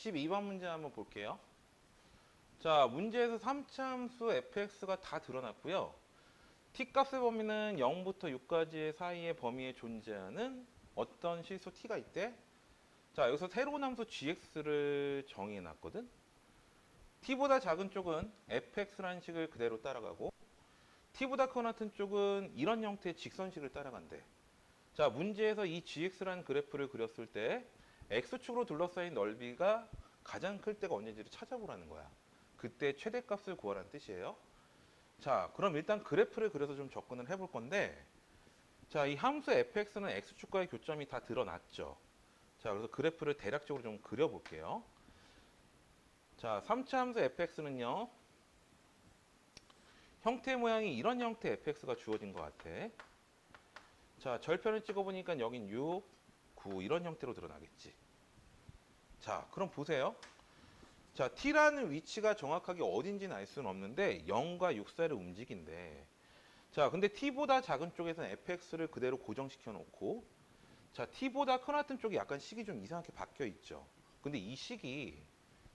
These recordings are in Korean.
22번 문제 한번 볼게요. 자, 문제에서 3차 함수 fx가 다 드러났고요. t값의 범위는 0부터 6까지의 사이의 범위에 존재하는 어떤 실수 t가 있대? 자, 여기서 새로운 함수 gx를 정의해 놨거든. t보다 작은 쪽은 fx라는 식을 그대로 따라가고 t보다 큰 같은 쪽은 이런 형태의 직선식을 따라간대. 자, 문제에서 이 gx라는 그래프를 그렸을 때 x축으로 둘러싸인 넓이가 가장 클 때가 언제인지를 찾아보라는 거야. 그때 최대값을 구하라는 뜻이에요. 자, 그럼 일단 그래프를 그려서 좀 접근을 해볼 건데, 자, 이 함수 fx는 x축과의 교점이 다 드러났죠. 자, 그래서 그래프를 대략적으로 좀 그려볼게요. 자, 3차 함수 fx는요, 형태 모양이 이런 형태 fx가 주어진 것 같아. 자, 절편을 찍어보니까 여긴 6, 9 이런 형태로 드러나겠지. 자, 그럼 보세요. 자, t라는 위치가 정확하게 어딘지는 알 수는 없는데 0과 6 사이를 움직인대. 자, 근데 t보다 작은 쪽에서는 fx를 그대로 고정시켜 놓고, 자, t보다 큰 같은 쪽이 약간 식이 좀 이상하게 바뀌어 있죠. 근데 이 식이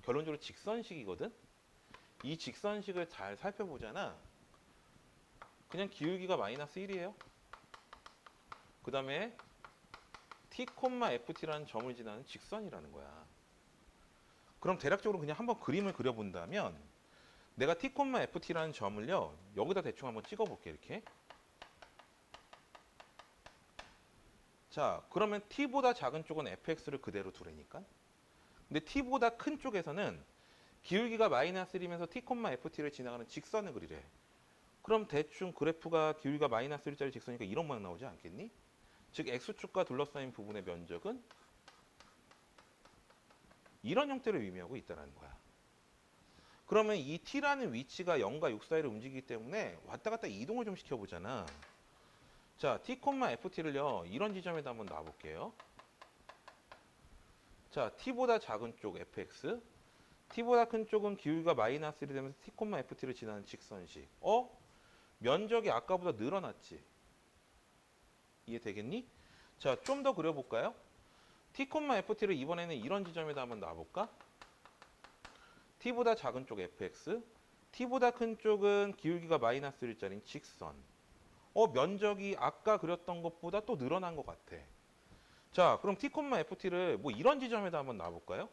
결론적으로 직선식이거든. 이 직선식을 잘 살펴보잖아. 그냥 기울기가 마이너스 1이에요. 그 다음에 t, ft라는 점을 지나는 직선이라는 거야. 그럼 대략적으로 그냥 한번 그림을 그려본다면 내가 t, ft라는 점을요, 여기다 대충 한번 찍어볼게, 이렇게. 자, 그러면 t보다 작은 쪽은 fx를 그대로 두라니까. 근데 t보다 큰 쪽에서는 기울기가 마이너스 1이면서 t, ft를 지나가는 직선을 그리래. 그럼 대충 그래프가 기울기가 마이너스 1짜리 직선이니까 이런 모양 나오지 않겠니? 즉 x축과 둘러싸인 부분의 면적은 이런 형태를 의미하고 있다는 거야. 그러면 이 t라는 위치가 0과 6 사이를 움직이기 때문에 왔다 갔다 이동을 좀 시켜보잖아. 자, t, ft를요, 이런 지점에다 한번 놔볼게요. 자, t보다 작은 쪽 fx, t보다 큰 쪽은 기울기가 마이너스 1이 되면서 t, ft를 지나는 직선식. 면적이 아까보다 늘어났지. 이해되겠니? 자, 좀 더 그려볼까요? t, ft를 이번에는 이런 지점에다 한번 놔볼까? t보다 작은 쪽 fx, t보다 큰 쪽은 기울기가 마이너스 1짜리인 직선. 면적이 아까 그렸던 것보다 또 늘어난 것 같아. 자, 그럼 t, ft를 뭐 이런 지점에다 한번 놔볼까요?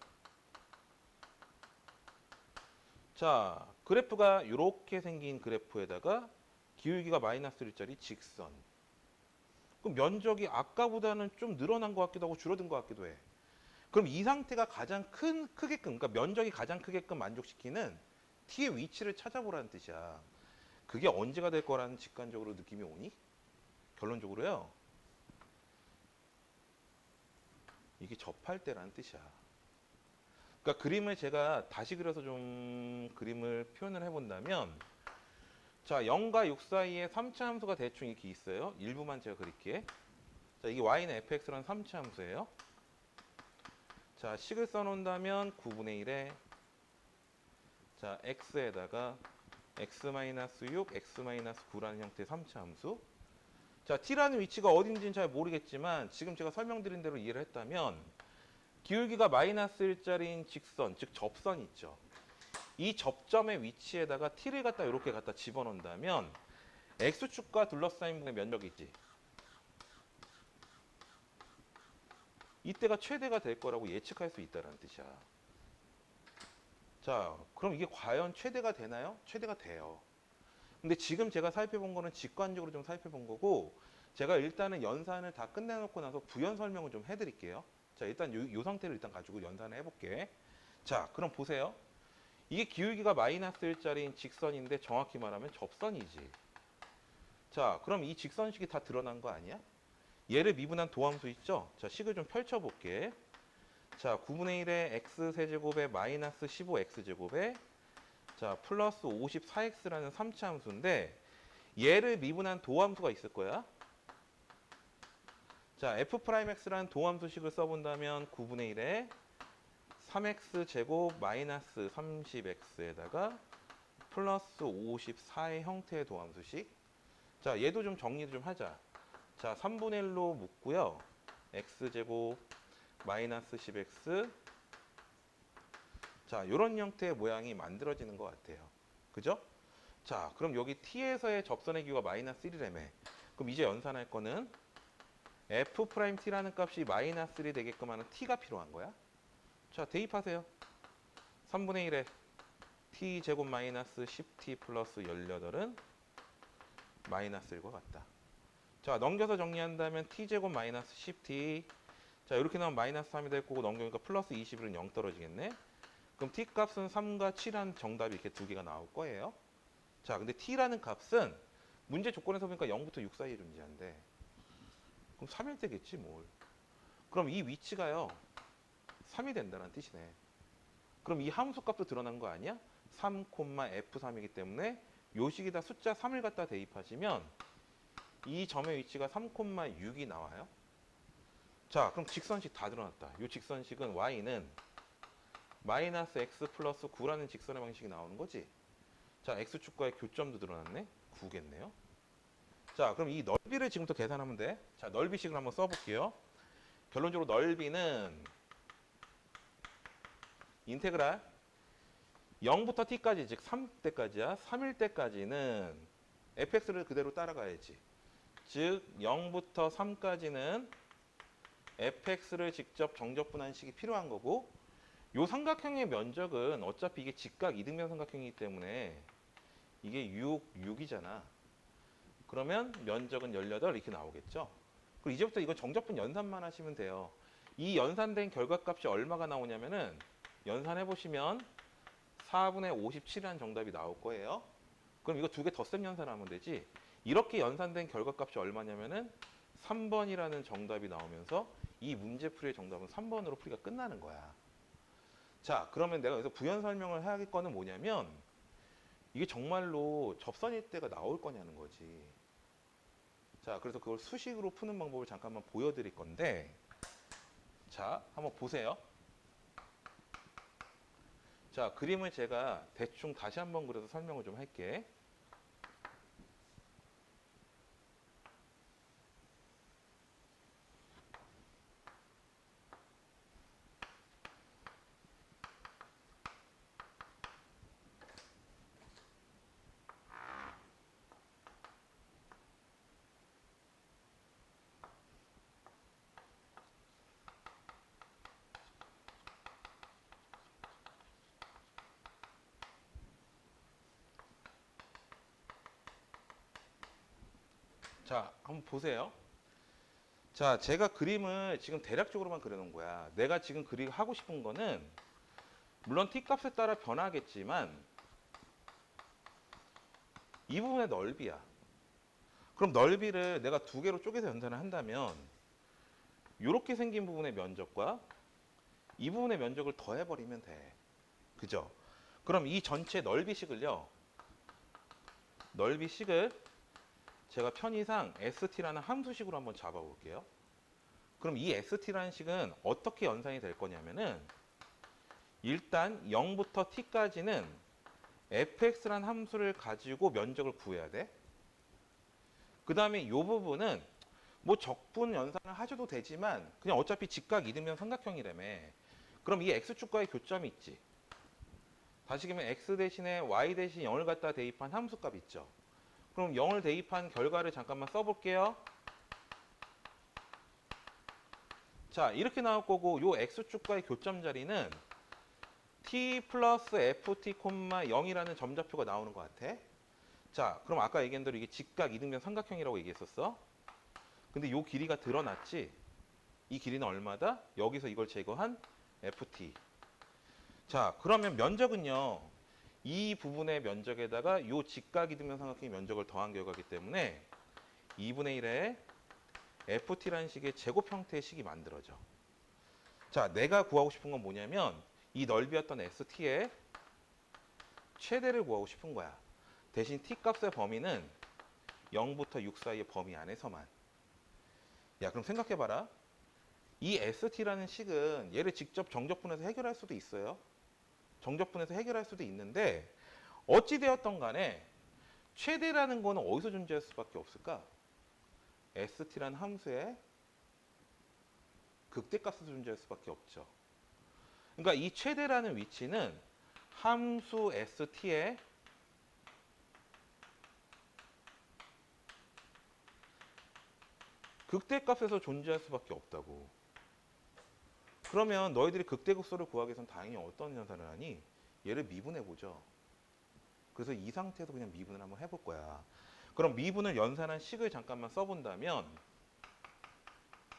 자, 그래프가 이렇게 생긴 그래프에다가 기울기가 마이너스 1짜리 직선. 그럼 면적이 아까보다는 좀 늘어난 것 같기도 하고 줄어든 것 같기도 해. 그럼 이 상태가 가장 크게끔, 그러니까 면적이 가장 크게끔 만족시키는 t의 위치를 찾아보라는 뜻이야. 그게 언제가 될 거라는 직관적으로 느낌이 오니? 결론적으로요. 이게 접할 때라는 뜻이야. 그러니까 그림을 제가 다시 그려서 좀 그림을 표현을 해본다면, 자, 0과 6 사이에 3차 함수가 대충 이렇게 있어요. 일부만 제가 그릴게. 자, 이게 y는 fx라는 3차 함수예요. 자, 식을 써놓는다면 9분의 1에 자, x에다가 x-6, x-9라는 형태의 3차 함수. 자, t라는 위치가 어딘지는 잘 모르겠지만 지금 제가 설명드린 대로 이해를 했다면 기울기가 마이너스 1짜리인 직선, 즉 접선이 있죠. 이 접점의 위치에다가 t를 이렇게 갖다 집어넣는다면 x축과 둘러싸인 부분의 면적이 있지. 이때가 최대가 될 거라고 예측할 수 있다는 뜻이야. 자, 그럼 이게 과연 최대가 되나요? 최대가 돼요. 근데 지금 제가 살펴본 거는 직관적으로 좀 살펴본 거고, 제가 일단은 연산을 다 끝내놓고 나서 부연 설명을 좀 해드릴게요. 자, 일단 요 상태를 일단 가지고 연산을 해볼게. 자, 그럼 보세요. 이게 기울기가 마이너스 1짜리인 직선인데 정확히 말하면 접선이지. 자, 그럼 이 직선식이 다 드러난 거 아니야? 얘를 미분한 도함수 있죠? 자, 식을 좀 펼쳐볼게. 자, 9분의 1에 x세제곱에 마이너스 15x제곱에 자, 플러스 54x라는 3차 함수인데 얘를 미분한 도함수가 있을 거야. 자, f'x라는 도함수식을 써본다면 9분의 1에 3x제곱 마이너스 30x에다가 플러스 54의 형태의 도함수식. 자, 얘도 좀 정리 좀 하자. 자, 3분의 1로 묶고요. x제곱 마이너스 10x 자, 이런 형태의 모양이 만들어지는 것 같아요. 그죠? 자, 그럼 여기 t에서의 접선의 기호가 마이너스 1이라며. 그럼 이제 연산할 거는 f't라는 값이 마이너스 1이 되게끔 하는 t가 필요한 거야. 자, 대입하세요. 3분의 1에 t제곱 마이너스 10t 플러스 18은 마이너스 1과 같다. 자, 넘겨서 정리한다면 t제곱 마이너스 10t. 자, 이렇게 나오면 마이너스 3이 될 거고 넘기니까 플러스 21은 0 떨어지겠네. 그럼 t 값은 3과 7한 정답이 이렇게 두 개가 나올 거예요. 자, 근데 t라는 값은 문제 조건에서 보니까 0부터 6 사이에 존재한대. 그럼 3일 때겠지 뭘. 그럼 이 위치가요 3이 된다는 뜻이네. 그럼 이 함수 값도 드러난 거 아니야? 3, f3이기 때문에 요 식에다 숫자 3을 갖다 대입하시면 이 점의 위치가 3, 6이 나와요. 자, 그럼 직선식 다 드러났다. 이 직선식은 y는 마이너스 x 플러스 9라는 직선의 방식이 나오는 거지. 자, x축과의 교점도 드러났네. 9겠네요. 자, 그럼 이 넓이를 지금부터 계산하면 돼. 자, 넓이식을 한번 써볼게요. 결론적으로 넓이는 인테그랄 0부터 t까지, 즉 3때까지야. 3일 때까지는 fx를 그대로 따라가야지. 즉 0부터 3까지는 fx를 직접 정적분한 식이 필요한 거고, 요 삼각형의 면적은 어차피 이게 직각 이등변 삼각형이기 때문에 이게 6, 6이잖아. 그러면 면적은 18 이렇게 나오겠죠. 그리고 이제부터 이건 정적분 연산만 하시면 돼요. 이 연산된 결과값이 얼마가 나오냐면은 연산해보시면 4분의 57이라는 정답이 나올 거예요. 그럼 이거 두 개 덧셈 연산하면 되지. 이렇게 연산된 결과값이 얼마냐면은 3번이라는 정답이 나오면서 이 문제풀이의 정답은 3번으로 풀이가 끝나는 거야. 자, 그러면 내가 여기서 부연 설명을 할 거는 뭐냐면 이게 정말로 접선일 때가 나올 거냐는 거지. 자, 그래서 그걸 수식으로 푸는 방법을 잠깐만 보여드릴 건데, 자, 한번 보세요. 자, 그림을 제가 대충 다시 한번 그려서 설명을 좀 할게. 자, 한번 보세요. 자, 제가 그림을 지금 대략적으로만 그려놓은 거야. 내가 지금 하고 싶은 거는 물론 t값에 따라 변하겠지만 이 부분의 넓이야. 그럼 넓이를 내가 두 개로 쪼개서 연산을 한다면 이렇게 생긴 부분의 면적과 이 부분의 면적을 더해버리면 돼. 그죠? 그럼 이 전체 넓이식을요. 넓이식을 제가 편의상 st라는 함수식으로 한번 잡아볼게요. 그럼 이 st라는 식은 어떻게 연산이 될 거냐면은 일단 0부터 t까지는 fx라는 함수를 가지고 면적을 구해야 돼. 그 다음에 이 부분은 뭐 적분 연산을 하셔도 되지만 그냥 어차피 직각 이등변 삼각형이라며. 그럼 이 x축과의 교점이 있지. 다시키면 x 대신에 y 대신 0을 갖다 대입한 함수값 있죠. 그럼 0을 대입한 결과를 잠깐만 써볼게요. 자, 이렇게 나올 거고 요 x축과의 교점 자리는 t 플러스 ft, 0이라는 점좌표가 나오는 것 같아. 자, 그럼 아까 얘기한 대로 이게 직각 이등변 삼각형이라고 얘기했었어. 근데 요 길이가 드러났지. 이 길이는 얼마다? 여기서 이걸 제거한 ft. 자, 그러면 면적은요. 이 부분의 면적에다가 요 직각 이등변 삼각형의 면적을 더한 결과이기 때문에 2분의 1에 ft라는 식의 제곱 형태의 식이 만들어져. 자, 내가 구하고 싶은 건 뭐냐면 이 넓이였던 st의 최대를 구하고 싶은 거야. 대신 t값의 범위는 0부터 6 사이의 범위 안에서만. 야, 그럼 생각해봐라. 이 st라는 식은 얘를 직접 정적분해서 해결할 수도 있어요. 정적분해서 해결할 수도 있는데 어찌되었던 간에 최대라는 거는 어디서 존재할 수밖에 없을까? st라는 함수의 극대값에서 존재할 수밖에 없죠. 그러니까 이 최대라는 위치는 함수 st의 극대값에서 존재할 수밖에 없다고. 그러면 너희들이 극대극소를 구하기 위해서는 당연히 어떤 연산을 하니? 얘를 미분해보죠. 그래서 이 상태에서 그냥 미분을 한번 해볼 거야. 그럼 미분을 연산한 식을 잠깐만 써본다면,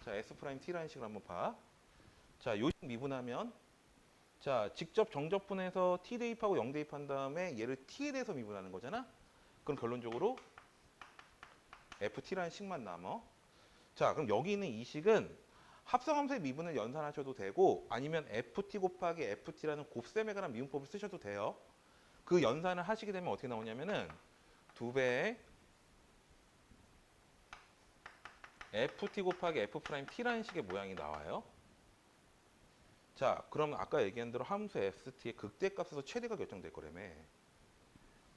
자, S'T라는 식을 한번 봐. 자, 요 식 미분하면, 자, 직접 정적분해서 T 대입하고 0 대입한 다음에 얘를 T에 대해서 미분하는 거잖아? 그럼 결론적으로 FT라는 식만 남어. 자, 그럼 여기 있는 이 식은 합성함수의 미분을 연산하셔도 되고 아니면 FT 곱하기 FT라는 곱셈에 관한 미분법을 쓰셔도 돼요. 그 연산을 하시게 되면 어떻게 나오냐면은 2배의 FT 곱하기 F'T라는 식의 모양이 나와요. 자, 그럼 아까 얘기한 대로 함수 ST의 극대값에서 최대가 결정될 거라며.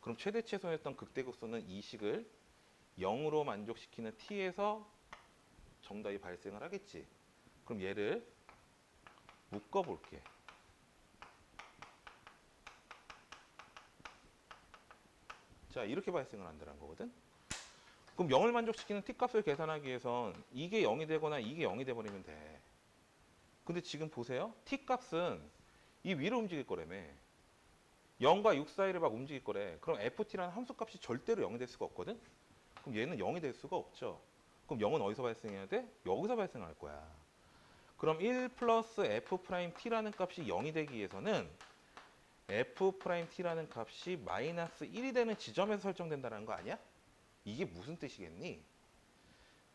그럼 최대 최소였던 극대극소는 이 식을 0으로 만족시키는 T에서 정답이 발생을 하겠지. 그럼 얘를 묶어볼게. 자, 이렇게 발생을 한다는 거거든. 그럼 0을 만족시키는 T값을 계산하기 위해선 이게 0이 되거나 이게 0이 돼버리면 돼. 근데 지금 보세요. T값은 이 위로 움직일 거라며. 0과 6 사이를 막 움직일 거래. 그럼 FT라는 함수값이 절대로 0이 될 수가 없거든. 그럼 얘는 0이 될 수가 없죠. 그럼 0은 어디서 발생해야 돼? 여기서 발생할 거야. 그럼 1 플러스 F'T라는 값이 0이 되기 위해서는 F'T라는 값이 마이너스 1이 되는 지점에서 설정된다는 거 아니야? 이게 무슨 뜻이겠니?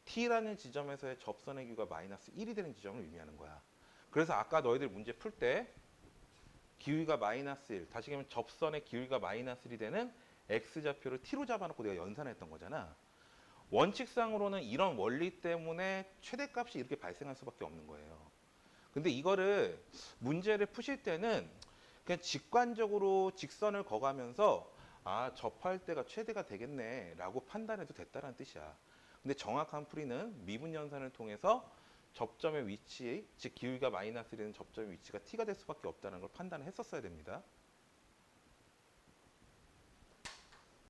T라는 지점에서의 접선의 기울기가 마이너스 1이 되는 지점을 의미하는 거야. 그래서 아까 너희들 문제 풀 때 기울기가 마이너스 1, 다시 얘기하면 접선의 기울기가 마이너스 1이 되는 X좌표를 T로 잡아놓고 내가 연산했던 거잖아. 원칙상으로는 이런 원리 때문에 최대값이 이렇게 발생할 수밖에 없는 거예요. 근데 이거를 문제를 푸실 때는 그냥 직관적으로 직선을 그어가면서 아, 접할 때가 최대가 되겠네 라고 판단해도 됐다는 뜻이야. 근데 정확한 풀이는 미분 연산을 통해서 접점의 위치, 즉 기울기가 마이너스 1인 접점의 위치가 t가 될 수밖에 없다는 걸 판단을 했었어야 됩니다.